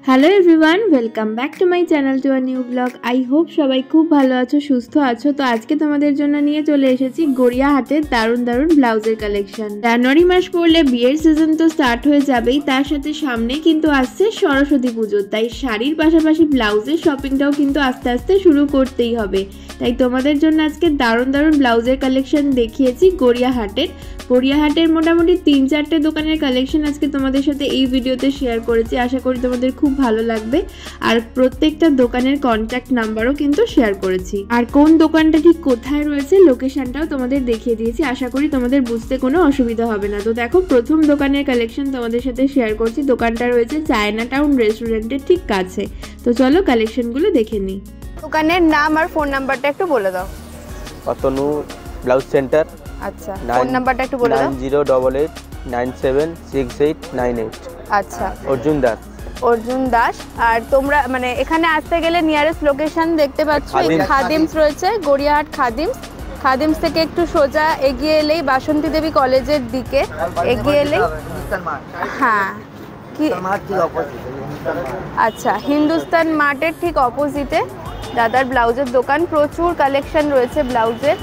Hello everyone, welcome back to my channel to a new blog. I hope সবাই খুব ভালো আছো, সুস্থ আছো। তো আজকে তোমাদের জন্য নিয়ে চলে এসেছি গড়িয়াহাটের দারুণ দারুণ ব্লাউজের কালেকশন। জানুয়ারি মাস পড়লে বিয়ের সিজন তো স্টার্ট হয়ে যাবেই, তার সাথে সামনে কিন্তু আসছে সরস্বতী পুজো, তাই শাড়ির পাশাপাশি ব্লাউজের শপিংটাও কিন্তু আস্তে আস্তে শুরু করতেই হবে। তাই তোমাদের জন্য আজকে দারুণ দারুণ ব্লাউজের কালেকশন দেখিয়েছি গড়িয়াহাটের মোটামুটি 3-4টে দোকানের কালেকশন আজকে তোমাদের সাথে এই ভিডিওতে শেয়ার করেছি। আশা করি তোমাদের খুব ভালো লাগবে। আর প্রত্যেকটা দোকানের কন্ট্যাক্ট নাম্বারও কিন্তু শেয়ার করেছি, আর কোন দোকানটা ঠিক কোথায় রয়েছে লোকেশনটাও তোমাদের দেখিয়ে দিয়েছি। আশা করি তোমাদের বুঝতে কোনো অসুবিধা হবে না। তো দেখো, প্রথম দোকানের কালেকশন তোমাদের সাথে শেয়ার করছি। দোকানটা রয়েছে চায়না টাউন রেস্টুরেন্টের ঠিক কাছে। তো চলো কালেকশনগুলো দেখে নিই। দোকানের নাম আর ফোন নাম্বারটা একটু বলে দাও। Atanu blouse centre. আচ্ছা, ফোন নাম্বারটা একটু বলে দাও। 9088976898। আচ্ছা, অর্জুন দাস। আর তোমরা মানে এখানে আসতে গেলে নিয়ারেস্ট লোকেশন দেখতে পাচ্ছ, এই খাদিমস রয়েছে, গড়িয়াহাট খাদিমস থেকে একটু সোজা এগিয়ে এলেই বাসন্তী দেবী কলেজের দিকে এগিয়ে এলেই, হ্যাঁ কি, আচ্ছা, হিন্দুস্তান মার্টের ঠিক অপোজিটে দাদার ব্লাউজের দোকান। প্রচুর কালেকশন রয়েছে ব্লাউজের,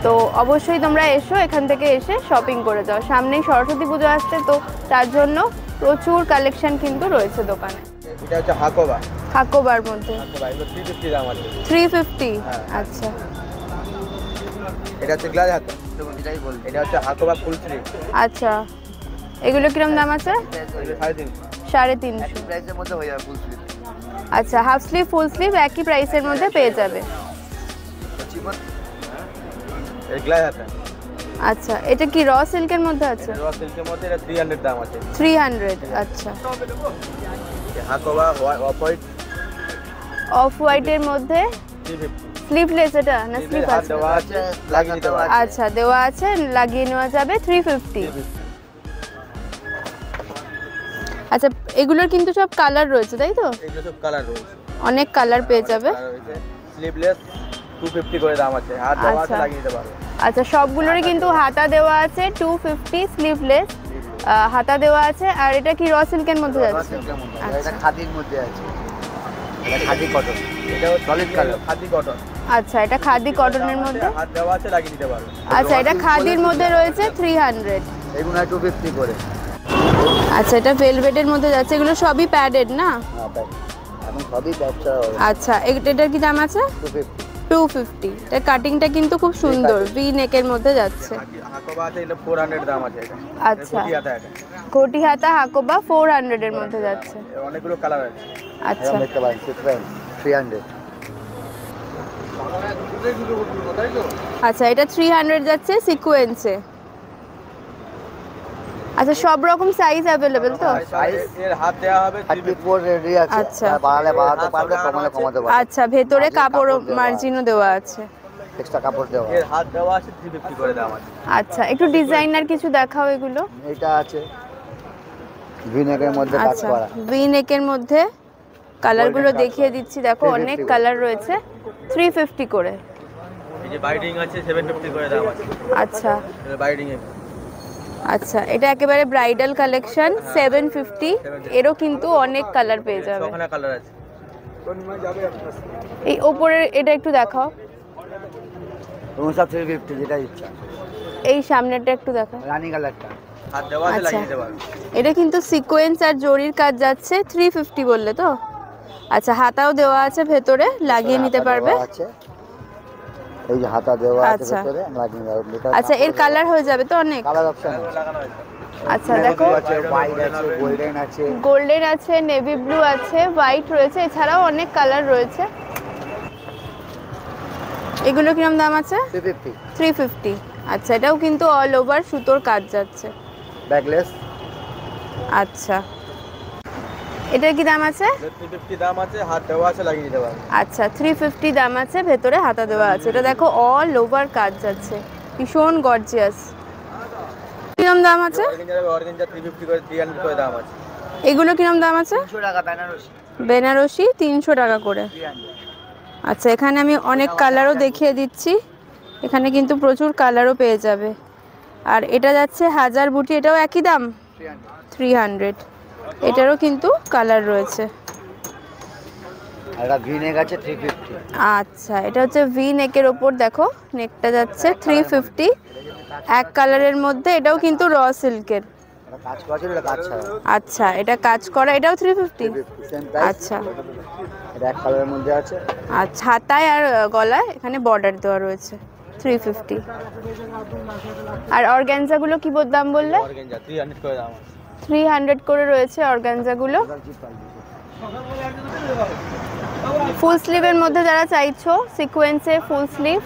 তো অবশ্যই তোমরা এসো, এখান থেকে এসে শপিং করে যাও। সামনেই সরস্বতী পুজো আসছে, তো তার জন্য প্রচুর কালেকশন কিন্তু রয়েছে দোকানে। এটা হচ্ছে হাকোবার মধ্যে 350 দাম আছে। 350, আচ্ছা। এটা হচ্ছে গ্লাস হাতা, এটা হচ্ছে হাকোবা ফুল স্লিভ। আচ্ছা, এগুলো কিরম দাম আছে? 350 প্রাইসের মধ্যে হয়ে যাবে ফুল স্লিভ। আচ্ছা, হাফ স্লিভ ফুল স্লিভ একই প্রাইসের মধ্যে পেয়ে যাবে। এই গ্লাস হাতা, আচ্ছা, এটা কি র সিল্কের মধ্যে আছে? র সিল্কের মধ্যে এটা 300 দাম আছে। 300, আচ্ছা। হাকোবা অফ হোয়াইটের মধ্যে 350। স্লিভলেস এটা না স্লিভ আছে? দেওয়া আছে, লাগিয়ে নিতে পারবে। আচ্ছা, দেওয়া আছে, লাগিয়ে নেওয়া যাবে। 350। আচ্ছা, এগুলোর কিন্তু সব কালার রয়েছে, তাই তো? এগুলো সব কালার রয়েছে, অনেক কালার পেয়ে যাবে। স্লিভলেস 250 করে দাম আছে, হাত দেওয়া আছে, লাগিয়ে নিতে পারবে। আচ্ছা, সবগুলোরই কিন্তু হাতা দেওয়া আছে। 250 স্লিভলেস হাতা দেওয়া আছে। আর এটা কি র সিল্কের মধ্যে যাচ্ছে? এটা খাদির মধ্যে আছে, এটা খাদি কটন, এটা সলিড কালার খাদি কটন। আচ্ছা, এটা খাদি কটনের মধ্যে হাত দেওয়া আছে, লাগিয়ে নিতে পারবে। আচ্ছা, এটা খাদির মধ্যে রয়েছে 300। এগুলো 250 করে। আচ্ছা, এটা ভেলভেটের মধ্যে যাচ্ছে। এগুলো সবই প্যাডেড না? হ্যাঁ, এখন সবই ব্যবসা। আচ্ছা, এটার কি দাম আছে? 250। এর কাটিংটা কিন্তু খুব সুন্দর, ভি নেকের মধ্যে যাচ্ছে। হাকোবা আছে, এটা 400 দাম আছে। এটা আচ্ছা, কোটি হাতা, এটা কোটি হাতা হাকোবা 400 এর মধ্যে যাচ্ছে। অনেকগুলো কালার আছে। আচ্ছা, দেখতে পারেন 300। আচ্ছা, এটা 300 যাচ্ছে সিকোয়েন্সে। আচ্ছা, সব রকম সাইজ अवेलेबल তো? সাইজ এর হাত দেওয়া হবে 34 রেডি আছে। আচ্ছা, বাড়ালে বাড়াতে পারবে, কমালে কমাতে পারবে। আচ্ছা, ভেতরে কাপড় মার্জিনও দেওয়া আছে, এক্সট্রা কাপড় দেওয়া। এর হাত দেওয়া আছে 350 করে দাম আছে। আচ্ছা, একটু ডিজাইনার কিছু দেখাও এগুলো। এটা আছে ভি নেকের মধ্যে কাজ আচ্ছা, করা। ভি নেকের মধ্যে কালারগুলো দেখিয়ে দিচ্ছি। দেখো, অনেক কালার রয়েছে। 350 করে। এই যে বাইডিং আছে 750 করে দাম আছে। আচ্ছা, এটা বাইডিং এর। আচ্ছা, এটা একেবারে ব্রাইডাল কালেকশন 750। এরও কিন্তু অনেক কালার পেয়ে যাবে। সবখানে কালার আছে। এই উপরের এটা একটু দেখাও। তোমার সব 350 যেটা ইচ্ছা। এই সামনেরটা একটু দেখাও, রানী কালারটা হাত দেওয়া আছে, লাগিয়ে নিতে পারবে। এটা কিন্তু সিকোয়েন্স আর জরির কাজ যাচ্ছে। 350 বললে তো? আচ্ছা, হাতাও দেওয়া আছে ভেতরে, লাগিয়ে নিতে পারবে। এই যে হাতা দেওয়া আছে ভেতরে, লাগিয়ে নিতে পারবে। আচ্ছা, এর কালার হয়ে যাবে তো অনেক? কালার অপশন লাগানো আছে। আচ্ছা, দেখো, হোয়াইট আছে, গোল্ডেন আছে, গোল্ডেন আছে, নেভি ব্লু আছে, হোয়াইট রয়েছে, এছাড়াও অনেক কালার রয়েছে। এগুলো কিরকম দাম আছে? 350। আচ্ছা, এটাও কিন্তু অল ওভার সুতোর কাজ যাচ্ছে, ব্যাকলেস। আচ্ছা, এটার কি দাম আছে? 350 দাম আছে, হাত দেওয়া আছে, লাগিয়ে নিতে পারবে। আচ্ছা, 350 দাম আছে, ভেতরে হাতা দেওয়া আছে। এটা দেখো, অল ওভার কাজ যাচ্ছে, ভীষণ গর্জিয়াস। কিরম দাম আছে? অর্গানজা 350 করে, 300 করে দাম আছে। এগুলো কিরম দাম আছে? 300 টাকা বেনারসি। বেনারসি 300 টাকা করে। আচ্ছা, এখানে আমি অনেক কালারও দেখিয়ে দিচ্ছি। এখানে কিন্তু প্রচুর কালারও পেয়ে যাবে। আর এটা যাচ্ছে হাজার বুটি, এটাও একই দাম 300। এটারও কিন্তু কালার রয়েছে। আর এটা ভি নেক আছে 350। আচ্ছা, এটা হচ্ছে ভি নেকের ওপর দেখো নেকটা যাচ্ছে 350 এক কালারের মধ্যে। এটাও কিন্তু র সিল্কের। এটা কাজ করা আছে, এটা কাজ ছাড়া। আচ্ছা, এটা কাজ করা, এটাও 350। Same price. আচ্ছা, এটা এক কালারের মধ্যে আছে। আচ্ছা, হাতায় আর গলায় এখানে বর্ডার দেওয়া রয়েছে 350। আর অর্গানজাগুলো কি দাম বললে? অর্গানজা 300 করে দাম আছে। 300 করে রয়েছে অর্গানজাগুলো। ফুল স্লিভের মধ্যে যারা চাইছো সিকোয়েন্সে ফুল স্লিভ,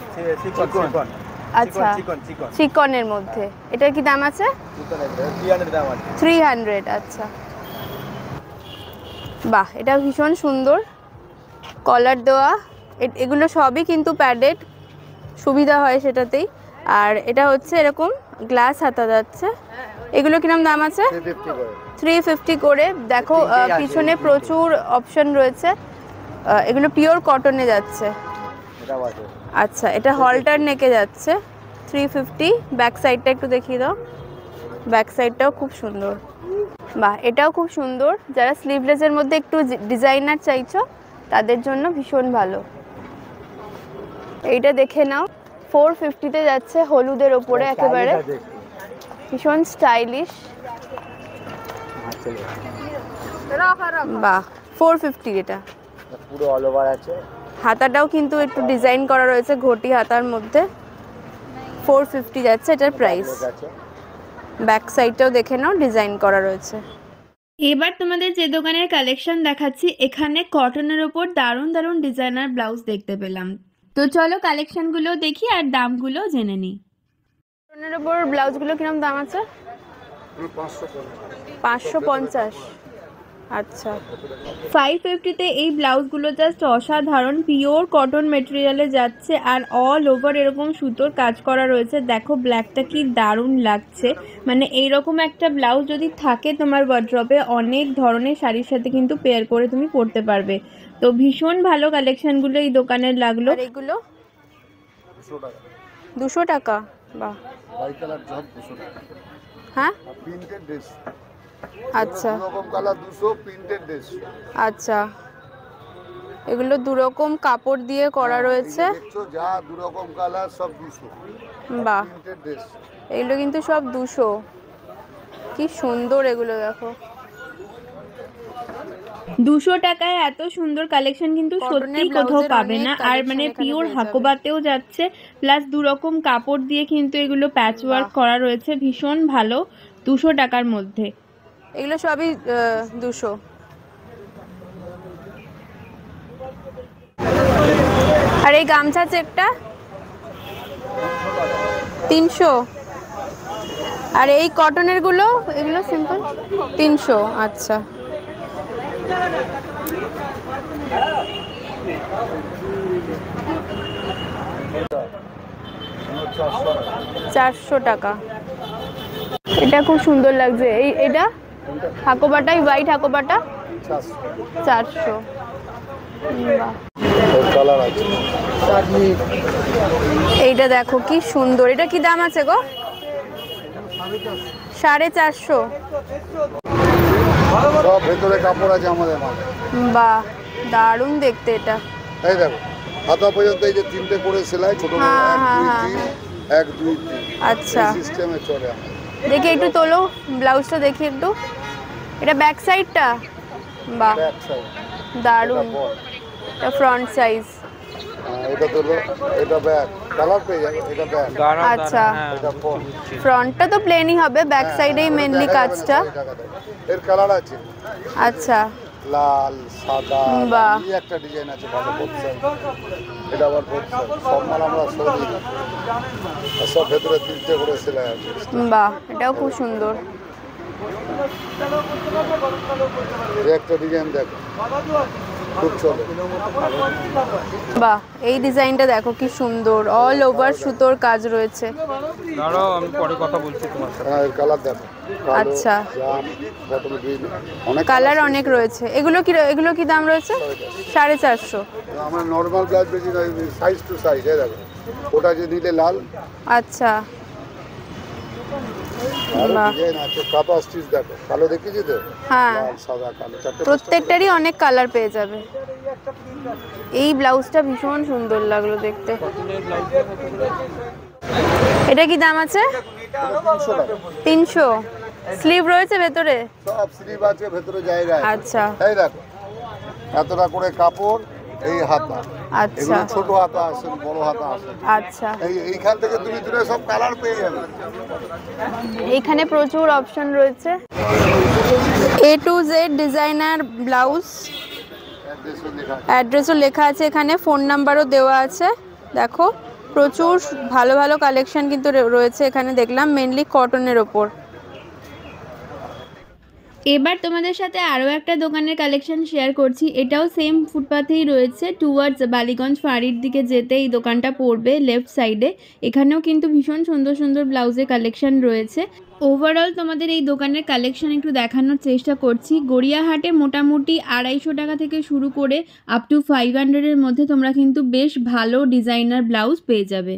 আচ্ছা চিকনের মধ্যে, এটার কি দাম আছে? 300 দাম আছে। 300। আচ্ছা, বাহ, এটা ভীষণ সুন্দর কলার দেওয়া। এগুলো সবই কিন্তু প্যাডেড, সুবিধা হয় সেটাতেই। আর এটা হচ্ছে এরকম গ্লাস হাতা যাচ্ছে। এগুলো কিরম দাম আছে? 350 করে। দেখো পিছনে প্রচুর অপশন রয়েছে। এগুলো পিওর কটনে যাচ্ছে। আচ্ছা, এটা হলটার নেকে যাচ্ছে 350। ব্যাক সাইডটা একটু দেখিয়ে দাও। ব্যাক সাইডটাও খুব সুন্দর। বাহ, এটাও খুব সুন্দর। যারা স্লিভলেসের মধ্যে একটু ডিজাইনার চাইছো তাদের জন্য ভীষণ ভালো। এইটা দেখে নাও, 450-তে যাচ্ছে হলুদের ওপরে, একেবারে ভীষণ স্টাইলিশ। বাহ, 450 এটা পুরো অল ওভার আছে। হাতাটাও কিন্তু একটু ডিজাইন করা রয়েছে ঘটি হাতার মধ্যে। 450 যাচ্ছে এটার প্রাইস। ব্যাক সাইডটাও দেখে নাও, ডিজাইন করা রয়েছে। এবার তোমাদের যে দোকানের কালেকশন দেখাচ্ছি, এখানে কটনের ওপর দারুণ দারুণ ডিজাইনার ব্লাউজ দেখতে পেলাম। তো চলো কালেকশনগুলো দেখি আর দামগুলো জেনে নিই। কটনের ওপর ব্লাউজগুলো কিরকম দাম আছে? 550। আচ্ছা, 550-তে এই ব্লাউজগুলো জাস্ট অসাধারণ, পিওর কটন মেটেরিয়ালে যাচ্ছে আর অল ওভার এরকম সুতোর কাজ করা রয়েছে। দেখো ব্ল্যাকটা কি দারুণ লাগছে। মানে এইরকম একটা ব্লাউজ যদি থাকে তোমার ওয়ার্ড্রবে, অনেক ধরনের শাড়ির সাথে কিন্তু পেয়ার করে তুমি পরতে পারবে। তো ভীষণ ভালো কালেকশনগুলো এই দোকানের লাগলো। আর এগুলো 200 টাকা। বাহ, হ্যাঁ, প্রিন্টেড ড্রেস। আচ্ছা রকম কালার 200, প্রিন্টেড ড্রেস। আচ্ছা, এগুলো দু রকম কাপড় দিয়ে করা রয়েছে। দেখছো যা দু রকম কালার সব 200। বাহ, প্রিন্টেড ড্রেস। এগুলো কিন্তু সব 200। কি সুন্দর এগুলো দেখো। 200 টাকায় এত সুন্দর কালেকশন কিন্তু সত্যি কোথাও পাবে না। আর মানে পিওর হাকোবাতেও যাচ্ছে, প্লাস দু রকম কাপড় দিয়ে কিন্তু এগুলো প্যাচ ওয়ার্ক করা রয়েছে। ভীষণ ভালো 200 টাকার মধ্যে। এগুলো সবই 200। আর এই গামছা চেকটা 300। আর এই কটনের গুলো, এগুলো সিম্পল 300। আচ্ছা, $400 টাকা। এটা খুব সুন্দর লাগছে। এটা হাকোবাটা, হোয়াইট হাকোবাটা 400। বাহ, কালার আছে। এইটা দেখো কি সুন্দর। এটা কি দাম আছে গো? 450। সব ভেতরে কাপড় আছে আমাদের মাল। বাহ, দারুণ দেখতে এটা। এই দেখো হাতা পর্যন্ত এই যে 3টে করে সেলাই, ছোট বড় 1 2 3 1 2 3। আচ্ছা, সিস্টেমে চলে আমাদের। দেখি একটু তোলো ব্লাউজটা, দেখি একটু। এটা ব্যাক সাইডটা। বাহ, ব্যাক সাইড দারুণ। এটা ফ্রন্ট সাইজ। এটা তোলো, এটা ব্যাক কালার পেয়ে যাবে। এটা ব্যাক। আচ্ছা, এটা ফ্রন্ট। ফ্রন্টটা তো প্লেনই হবে, ব্যাক সাইডেই মেনলি কাজটা। এর কালার আছে। আচ্ছা, লাল সাদা বাহ, এই একটা ডিজাইন আছে ভালো বলছে। এটা আবার বলছে সব মাল আমরা সরিয়ে দিই। আর সব ভেতরে 3টে করে সেলাই আছে। বাহ, এটাও খুব সুন্দর। এই একটা ডিজাইন দেখো খুব চলে। বাহ, এই ডিজাইনটা দেখো কি সুন্দর, অল ওভার সুতোর কাজ রয়েছে। দাঁড়াও আমি পরে কথা বলছি তোমার সাথে। হ্যাঁ, এর কালার দেখো। আচ্ছা, জাম বটল গ্রিন অনেক কালার অনেক রয়েছে। এগুলো কি দাম রয়েছে? 450। আমরা নরমাল ব্লাউজ বেশি নয়, সাইজ টু সাইজ। এই দেখো ওটা যে নিলে লাল। আচ্ছা, বাহ। ডিজাইন আছে, কাটা স্টিচ দেখো, কালো দেখিয়েছি তো, হ্যাঁ, লাল সাদা কালো চারটে প্রত্যেকটারই অনেক কালার পেয়ে যাবে। এই ব্লাউজটা ভীষণ সুন্দর লাগলো দেখতে। এটা কি দাম আছে? 300 টাকা। 300। স্লিভ রয়েছে ভেতরে? সব স্লিভ আছে ভেতরে জায়গা আছে। আচ্ছা এই দেখো এতটা করে কাপড়, এই হাতা, আচ্ছা এগুলো ছোট হাতা আছে, বড় হাতা আছে। আচ্ছা, এইখান থেকে তুমি দূরে সব কালার পেয়ে যাবে। এইখানে প্রচুর অপশন রয়েছে। A to Z designer blouse, অ্যাড্রেসও লেখা আছে। অ্যাড্রেসও লেখা আছে এখানে, ফোন নাম্বারও দেওয়া আছে। দেখো প্রচুর ভালো ভালো কালেকশন কিন্তু রয়েছে এখানে, দেখলাম মেনলি কটনের ওপর। এবার তোমাদের সাথে আরও একটা দোকানের কালেকশন শেয়ার করছি। এটাও সেম ফুটপাথেই রয়েছে, টুয়ার্ডস বালিগঞ্জ ফাঁড়ির দিকে যেতে এই দোকানটা পড়বে লেফট সাইডে। এখানেও কিন্তু ভীষণ সুন্দর সুন্দর ব্লাউজের কালেকশন রয়েছে। ওভারঅল তোমাদের এই দোকানের কালেকশন একটু দেখানোর চেষ্টা করছি। গড়িয়াহাটে মোটামুটি 250 টাকা থেকে শুরু করে আপ টু 500-এর মধ্যে তোমরা কিন্তু বেশ ভালো ডিজাইনার ব্লাউজ পেয়ে যাবে।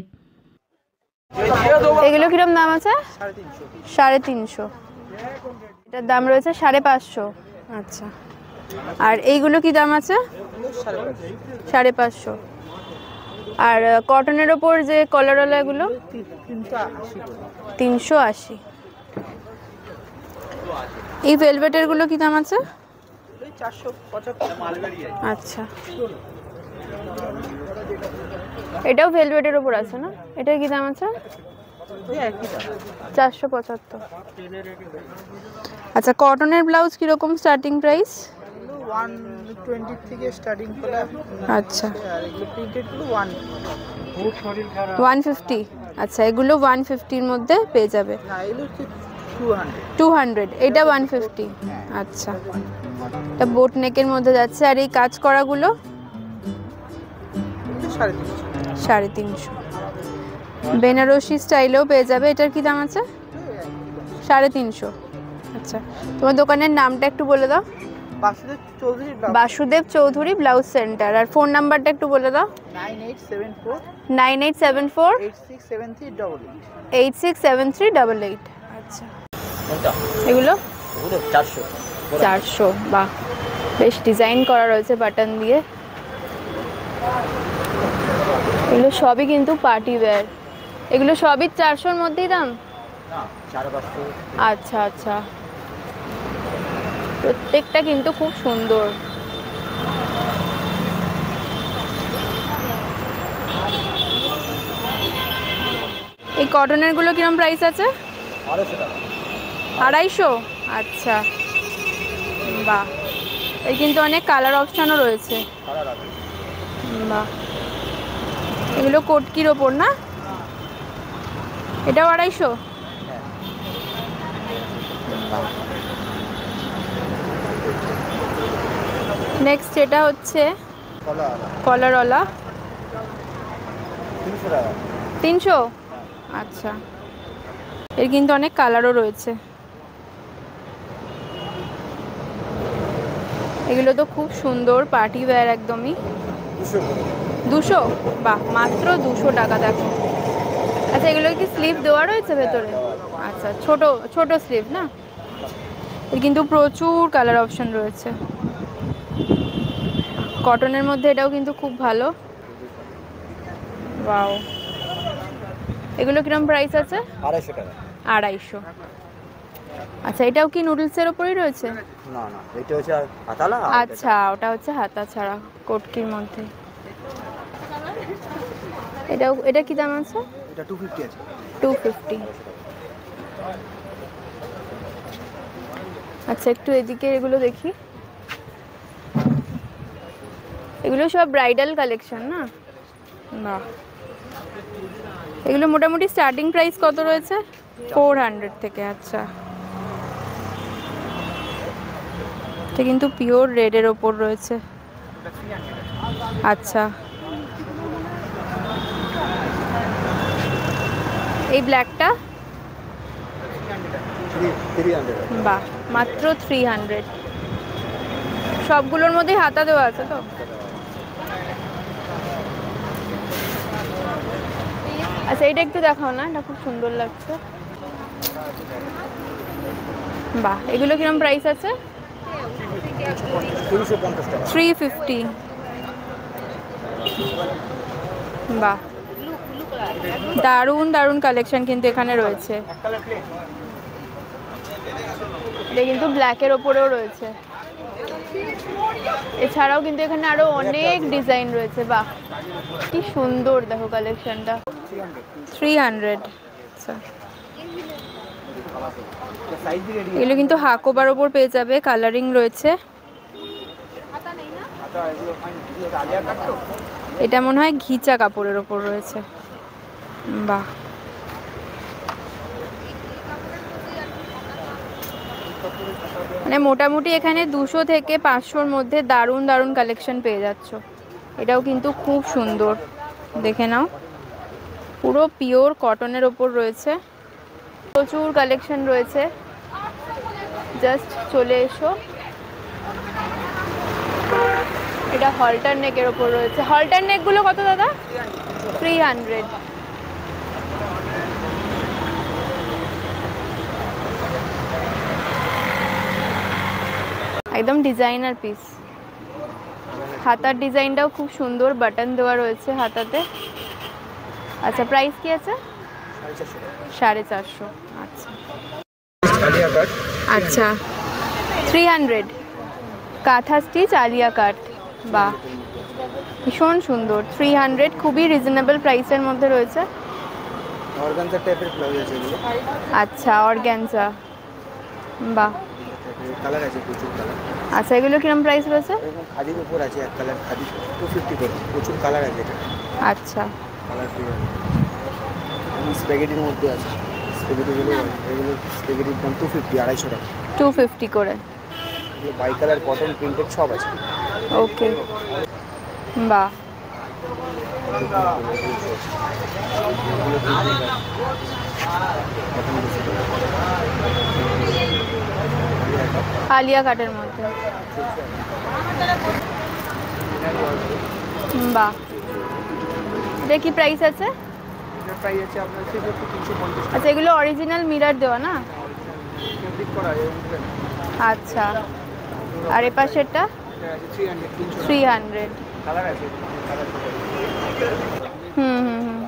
এগুলো কিরম দাম আছে? 350। এটার দাম রয়েছে 550। আচ্ছা, আর এইগুলো কি দাম আছে? 550। আর কটনের ওপর যে কলারওয়ালা এগুলো 380। এই ভেলভেটের গুলো কি দাম আছে? 475। আচ্ছা, এটাও ভেলভেটের ওপর আছে না? এটার কি দাম আছে? 475। আচ্ছা, কটনের ব্লাউজ কিরকম স্টার্টিং প্রাইস? 120 থেকে স্টার্টিং করে। আচ্ছা, আর এগুলো প্রিন্টেড গুলো 150। আচ্ছা, এগুলো 150-এর মধ্যে পেয়ে যাবে। না, এগুলো 200। 200, এটা 150। আচ্ছা, এটা বোট নেকের মধ্যে যাচ্ছে। আর এই কাজ করাগুলো 350। 350। বেনারসি স্টাইলেও পেয়ে যাবে। এটার কি দাম আছে? 350। আচ্ছা, তোমার দোকানের নামটা একটু বলে দাও। Basudeb Chowdhury blouse centre. আর ফোন নাম্বারটা একটু বলে দাও। 9874 867388। আচ্ছা, এগুলো 400। বাহ, বেশ ডিজাইন করা রয়েছে বাটন দিয়ে। এগুলো সবই কিন্তু পার্টি ওয়্যার। এগুলো সবই 400-এর মধ্যেই দাম? আচ্ছা আচ্ছা, প্রত্যেকটা কিন্তু খুব সুন্দর। এই কটনের গুলো কিরম প্রাইস আছে? 250। আচ্ছা, বাহ, এই কিন্তু অনেক কালার অপশানও রয়েছে। বাহ, এগুলো কোটকির ওপর না? এটাও 250। নেক্সট এটা হচ্ছে কলারওয়ালা, 300। আচ্ছা, এর কিন্তু অনেক কালারও রয়েছে। এগুলো তো খুব সুন্দর পার্টি ওয়্যার একদমই। 200? বাহ, মাত্র 200 টাকা। দেখো, আচ্ছা, এগুলো কি স্লিভ দেওয়া রয়েছে ভেতরে? আচ্ছা, ছোট ছোট স্লিভ না? এর কিন্তু প্রচুর কালার অপশন রয়েছে। কটনের মধ্যে এটাও কিন্তু খুব ভালো। ওয়াও, এগুলো কিরম প্রাইস আছে? 250 টাকা। 250। আচ্ছা, এটাও কি নুডলসের ওপরই রয়েছে? না না, এটা হচ্ছে হাতালা। আচ্ছা, ওটা হচ্ছে হাতা ছাড়া কোটকির মধ্যে। এটা কি দাম আছে? এটা 250 আছে। 250। আচ্ছা, একটু এদিকে এগুলো দেখি। এগুলো সব ব্রাইডাল কালেকশন না? বাহ, এগুলো মোটামুটি স্টার্টিং প্রাইস কত রয়েছে? 400 থেকে। আচ্ছা, এটা কিন্তু পিওর রেডের ওপর রয়েছে। আচ্ছা, এই ব্ল্যাকটা? 300। বাহ, মাত্র 300। সবগুলোর মধ্যে হাতা দেওয়া আছে তো? আচ্ছা, এটা একটু দেখাও না, এটা খুব সুন্দর লাগছে। বাহ, এগুলো কিরকম প্রাইস আছে? 350। বাহ, দারুণ দারুণ কালেকশন কিন্তু এখানে রয়েছে। এটা কিন্তু ব্ল্যাকের ওপরেও রয়েছে। এছাড়াও কিন্তু এখানে আরো অনেক ডিজাইন রয়েছে। বাহ, কি সুন্দর দেখো কালেকশনটা। 300। আচ্ছা, এগুলো কিন্তু হাকোবার ওপর পেয়ে যাবে, কালারিং রয়েছে। এটা মনে হয় ঘিচা কাপড়ের ওপর রয়েছে। বাহ, মানে মোটামুটি এখানে 200 থেকে 500-র মধ্যে দারুণ দারুণ কালেকশন পেয়ে যাচ্ছ। এটাও কিন্তু খুব সুন্দর, দেখে নাও, পুরো পিওর কটনের ওপর রয়েছে। প্রচুর কালেকশন রয়েছে, জাস্ট চলে এসো। এটা হলটার নেকের ওপর রয়েছে। হলটার নেকগুলো কত দাদা? 300। একদম ডিজাইনার পিস। হাতার ডিজাইনটাও খুব সুন্দর, বাটন দেওয়া রয়েছে হাতাতে। আচ্ছা, প্রাইস কি আছে? 450। আচ্ছা আচ্ছা, 300 কাঁথা স্টিচ আলিয়া কাট। বাহ, ভীষণ সুন্দর। 300, খুবই রিজনেবল প্রাইসের মধ্যে রয়েছে। অর্গানজা টাইপের ব্লাউজ আছে এগুলো। আচ্ছা, অর্গানজা। বাহ, কালার আছে, প্রচুর কালার। আচ্ছা, এগুলো কিরকম প্রাইস রয়েছে? এরকম খাদির উপর আছে, এক কালার খাদি 250 করে। প্রচুর কালার আছে এটা। আচ্ছা, কালার ফ্রি আছে। স্প্যাগেটির মধ্যে আছে। স্প্যাগেটিগুলো, এগুলো স্প্যাগেটির দাম 250, 250 টাকা। 250 করে। এগুলো বাই কালার, কটন, প্রিন্টেড সব আছে। ওকে, বাহ, আলিয়া কাটের মধ্যে। বাহ, এটা কি প্রাইস আছে? এটার প্রাইস আছে আপনার 350। আচ্ছা, এগুলো অরিজিনাল মিরর দেওয়া না? আচ্ছা, আর এ পাশেরটা 300। কালার আছে। হুম হুম হুম।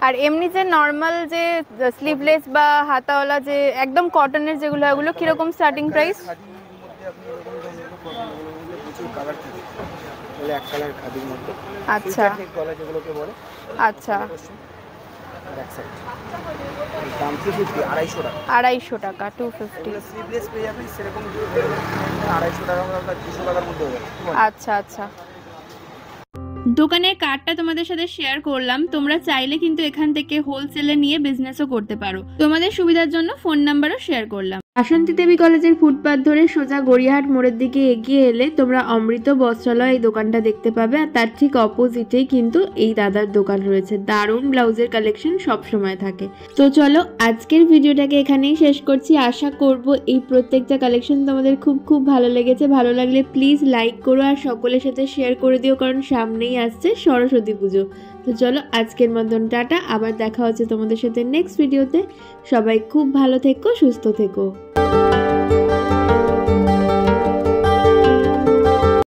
আর এমনি যে নর্মাল যে স্লিভলেস বা হাতাওয়ালা যে একদম কটনের যেগুলো, ওগুলো কিরকম স্টার্টিং প্রাইস? এক কালার খাদির মধ্যে। আচ্ছা, গলা যেগুলোকে বলে। আচ্ছা, দাম 250, 250 টাকা। 250 টাকা, 250। স্লিভলেস পেয়ে যাবেন সেরকম 250 টাকা, 200 টাকার মধ্যে হয়ে যাবে। আচ্ছা আচ্ছা। দোকানের কার্ডটা তোমাদের সাথে শেয়ার করলাম। তোমরা চাইলে কিন্তু এখান থেকে হোলসেলে নিয়ে বিজনেসও করতে পারো। তোমাদের সুবিধার জন্য ফোন নাম্বারও শেয়ার করলাম। বাসন্তী দেবী কলেজের ফুটপাথ ধরে সোজা গড়িয়াহাট মোড়ের দিকে এগিয়ে এলে তোমরা অমৃত বস্ত্রালয় এই দোকানটা দেখতে পাবে। আর তার ঠিক অপোজিটেই কিন্তু এই দাদার দোকান রয়েছে। দারুণ ব্লাউজের কালেকশন সব সময় থাকে। তো চলো, আজকের ভিডিওটাকে এখানেই শেষ করছি। আশা করব এই প্রত্যেকটা কালেকশন তোমাদের খুব খুব ভালো লেগেছে। ভালো লাগলে প্লিজ লাইক করো আর সকলের সাথে শেয়ার করে দিও, কারণ সামনেই আসছে সরস্বতী পুজো। তো চলো, আজকের মতন টাটা। আবার দেখা হচ্ছে তোমাদের সাথে নেক্সট ভিডিওতে। সবাই খুব ভালো থেকো, সুস্থ থেকো।